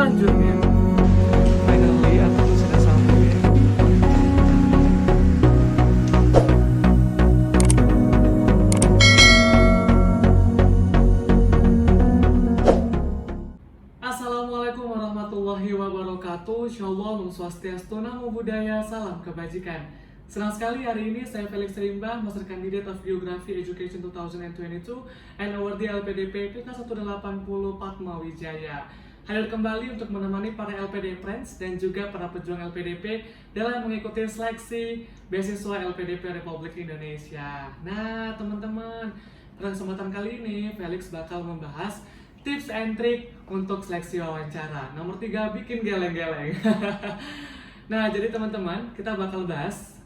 selanjutnya. Finally, aku sudah sampai. Assalamualaikum warahmatullahi wabarakatuh. Insyaallah, Om Swastiastu, Namo Buddhaya, salam kebajikan. Senang sekali hari ini saya Felix Rimba, Master Candidate of Geography Education 2022 and awardee LPDP PK 180 Padma Wijaya. Hadir kembali untuk menemani para LPD Friends dan juga para pejuang LPDP dalam mengikuti seleksi beasiswa LPDP Republik Indonesia. Nah, teman-teman, pada kesempatan kali ini Felix bakal membahas tips and trick untuk seleksi wawancara. Nomor 3, bikin geleng-geleng. Nah, jadi teman-teman, kita bakal bahas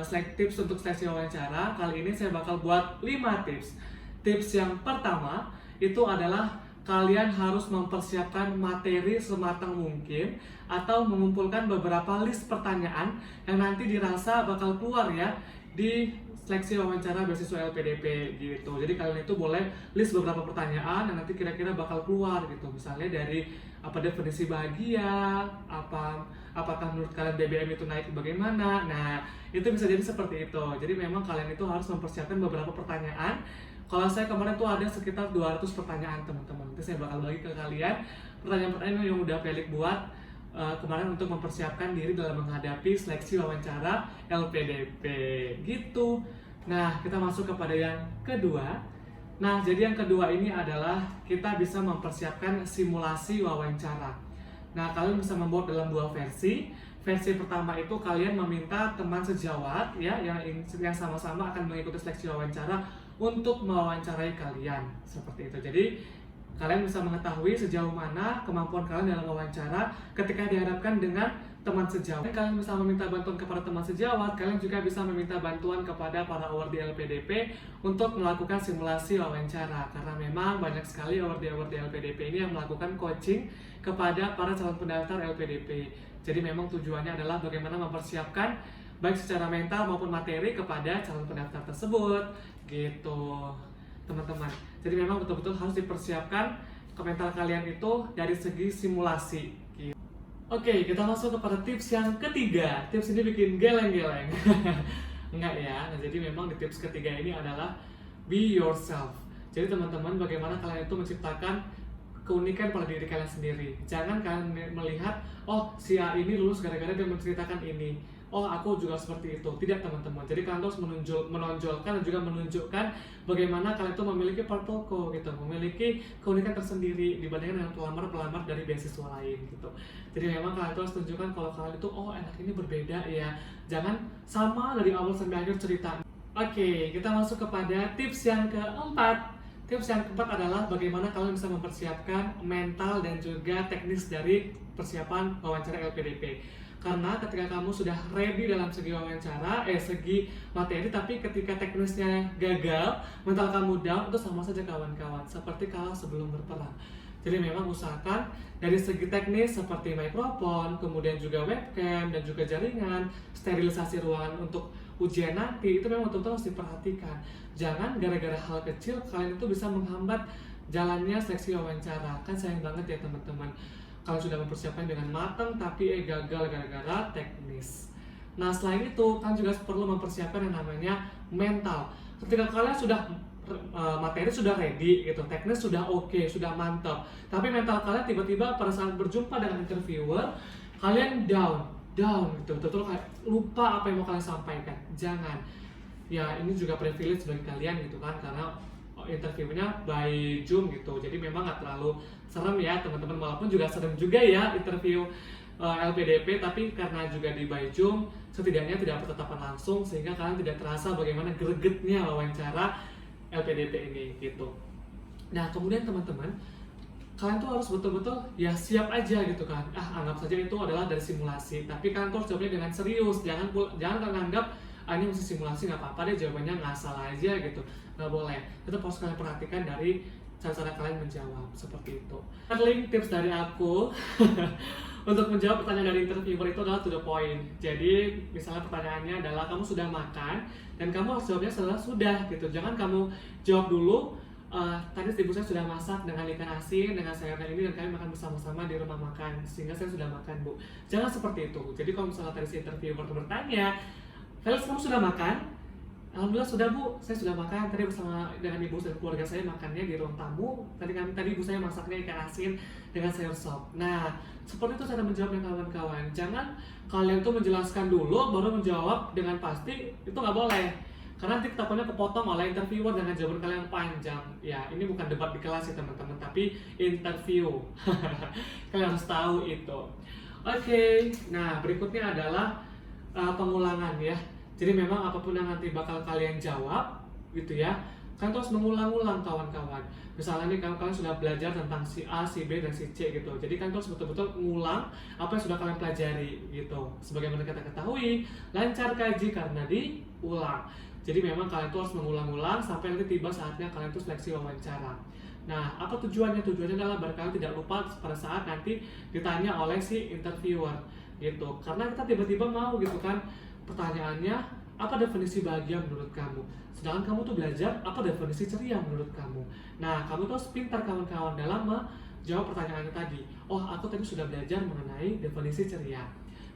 tips untuk seleksi wawancara. Kali ini saya bakal buat 5 tips. Tips yang pertama itu adalah kalian harus mempersiapkan materi sematang mungkin atau mengumpulkan beberapa list pertanyaan yang nanti dirasa bakal keluar ya di seleksi wawancara beasiswa LPDP gitu. Jadi kalian itu boleh list beberapa pertanyaan yang nanti kira-kira bakal keluar gitu. Misalnya dari apa definisi bahagia, apakah menurut kalian BBM itu naik bagaimana. Nah, itu bisa jadi seperti itu. Jadi memang kalian itu harus mempersiapkan beberapa pertanyaan. Kalau saya kemarin tuh ada sekitar 200 pertanyaan, teman-teman. Nanti saya bakal bagi ke kalian pertanyaan-pertanyaan yang udah Felix buat kemarin untuk mempersiapkan diri dalam menghadapi seleksi wawancara LPDP gitu. Nah, kita masuk kepada yang kedua. Nah, jadi yang kedua ini adalah kita bisa mempersiapkan simulasi wawancara. Nah, kalian bisa membuat dalam 2 versi. Versi pertama itu kalian meminta teman sejawat ya yang sama-sama akan mengikuti seleksi wawancara untuk mewawancarai kalian seperti itu. Jadi kalian bisa mengetahui sejauh mana kemampuan kalian dalam wawancara ketika dihadapkan dengan teman sejawat. Kalian bisa meminta bantuan kepada teman sejawat, kalian juga bisa meminta bantuan kepada para awardee LPDP untuk melakukan simulasi wawancara. Karena memang banyak sekali awardee LPDP ini yang melakukan coaching kepada para calon pendaftar LPDP. Jadi memang tujuannya adalah bagaimana mempersiapkan baik secara mental maupun materi kepada calon pendaftar tersebut gitu, teman-teman. Jadi memang betul-betul harus dipersiapkan ke mental kalian itu dari segi simulasi gitu. Oke, kita masuk kepada tips yang ketiga. Tips ini bikin geleng-geleng. Enggak ya. Nah, jadi memang di tips ketiga ini adalah be yourself. Jadi teman-teman, bagaimana kalian itu menciptakan keunikan pada diri kalian sendiri. Jangan kalian melihat, oh si A ini lulus gara-gara dia menceritakan ini. Oh, aku juga seperti itu. Tidak, teman-teman. Jadi kalian harus menonjolkan dan juga menunjukkan bagaimana kalian itu memiliki portfolio gitu, memiliki keunikan tersendiri dibandingkan dengan pelamar-pelamar dari beasiswa lain gitu. Jadi memang kalian harus tunjukkan kalau kalian itu, oh enak ini berbeda ya. Jangan sama dari awal sampai akhir cerita. Oke, kita masuk kepada tips yang keempat. Tips yang keempat adalah bagaimana kalian bisa mempersiapkan mental dan juga teknis dari persiapan wawancara LPDP. Karena ketika kamu sudah ready dalam segi wawancara, segi materi, tapi ketika teknisnya gagal, mental kamu down, itu sama saja kawan-kawan, seperti kalah sebelum berperang. Jadi memang usahakan dari segi teknis seperti mikrofon, kemudian juga webcam, dan juga jaringan, sterilisasi ruangan untuk ujian nanti, itu memang betul-betul harus diperhatikan. Jangan gara-gara hal kecil kalian itu bisa menghambat jalannya seleksi wawancara. Kan sayang banget ya teman-teman. Kalau sudah mempersiapkan dengan matang tapi gagal gara-gara teknis. Nah, selain itu kan juga perlu mempersiapkan yang namanya mental. Ketika kalian sudah materi sudah ready gitu, teknis sudah oke, sudah mantap, tapi mental kalian tiba-tiba pada saat berjumpa dengan interviewer kalian down gitu, betul-betul kayak lupa apa yang mau kalian sampaikan. Jangan. Ya, ini juga privilege bagi kalian gitu kan, karena interviewnya by Zoom gitu, jadi memang nggak terlalu serem ya teman-teman, walaupun juga serem juga ya interview LPDP, tapi karena juga di by Zoom setidaknya tidak bertatapan langsung sehingga kalian tidak terasa bagaimana gregetnya wawancara LPDP ini gitu. Nah, kemudian teman-teman, kalian tuh harus betul-betul ya siap aja gitu kan. Anggap saja itu adalah dari simulasi, tapi kalian tuh harus jawabnya dengan serius. Jangan kalian anggap ini masih simulasi, nggak apa-apa deh jawabannya ngasal aja gitu, nggak boleh. Tetap harus kalian perhatikan dari cara-cara kalian menjawab seperti itu. Link tips dari aku untuk menjawab pertanyaan dari interviewer itu adalah to the point. Jadi misalnya pertanyaannya adalah kamu sudah makan, dan kamu harus jawabnya setelah sudah gitu. Jangan kamu jawab dulu tadi ibu saya sudah masak dengan ikan asin, dengan sayurnya ini, dan kami makan bersama-sama di rumah makan, sehingga saya sudah makan, Bu. Jangan seperti itu. Jadi kalau misalnya tadi si interviewer bertanya, Felix kamu sudah makan? Alhamdulillah sudah, Bu, saya sudah makan tadi bersama dengan ibu dan keluarga saya, makannya di ruang tamu. Tadi ibu saya masaknya ikan asin dengan sayur sop. Nah, seperti itu cara menjawab dengan kawan-kawan. Jangan kalian tuh menjelaskan dulu baru menjawab dengan pasti, itu nggak boleh. Karena nanti takutnya kepotong oleh interviewer dengan jawaban kalian yang panjang. Ya, ini bukan debat di kelas ya teman-teman, tapi interview. Kalian harus tahu itu. Oke, nah berikutnya adalah pengulangan ya. Jadi memang apapun yang nanti bakal kalian jawab gitu ya, kalian terus mengulang-ulang kawan-kawan. Misalnya nih kalian sudah belajar tentang si A, si B, dan si C gitu. Jadi kalian terus betul-betul mengulang apa yang sudah kalian pelajari gitu. Sebagaimana kita ketahui, lancar kaji karena diulang. Jadi memang kalian tuh harus mengulang-ulang sampai nanti tiba saatnya kalian tuh seleksi wawancara. Nah, apa tujuannya? Tujuannya adalah biar kalian tidak lupa pada saat nanti ditanya oleh si interviewer gitu. Karena kita tiba-tiba mau gitu kan, pertanyaannya, apa definisi bahagia menurut kamu? Sedangkan kamu tuh belajar, apa definisi ceria menurut kamu? Nah, kamu tuh harus pintar kawan-kawan dalam menjawab pertanyaannya tadi. Oh, aku tadi sudah belajar mengenai definisi ceria.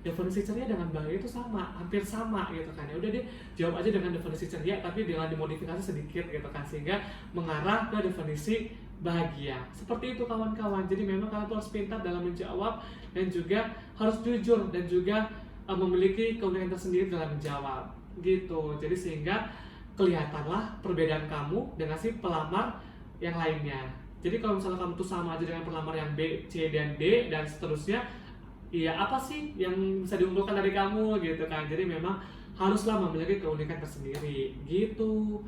Definisi ceria dengan bahagia itu sama, hampir sama gitu kan. Ya udah deh, jawab aja dengan definisi ceria tapi dengan dimodifikasi sedikit gitu kan, sehingga mengarah ke definisi bahagia. Seperti itu kawan-kawan. Jadi memang kalian tuh harus pintar dalam menjawab dan juga harus jujur dan juga memiliki keunikan tersendiri dalam menjawab gitu. Jadi sehingga kelihatanlah perbedaan kamu dengan si pelamar yang lainnya. Jadi kalau misalnya kamu tuh sama aja dengan pelamar yang B, C, dan D dan seterusnya, iya apa sih yang bisa diunggulkan dari kamu gitu kan. Jadi memang haruslah memiliki keunikan tersendiri gitu.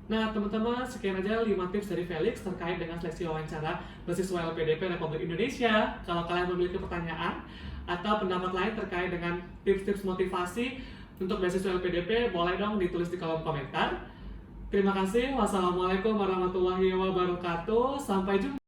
Nah teman-teman, sekian aja 5 tips dari Felix terkait dengan seleksi wawancara beasiswa LPDP Republik Indonesia. Kalau kalian memiliki pertanyaan atau pendapat lain terkait dengan tips-tips motivasi untuk beasiswa LPDP, boleh dong ditulis di kolom komentar. Terima kasih. Wassalamualaikum warahmatullahi wabarakatuh. Sampai jumpa.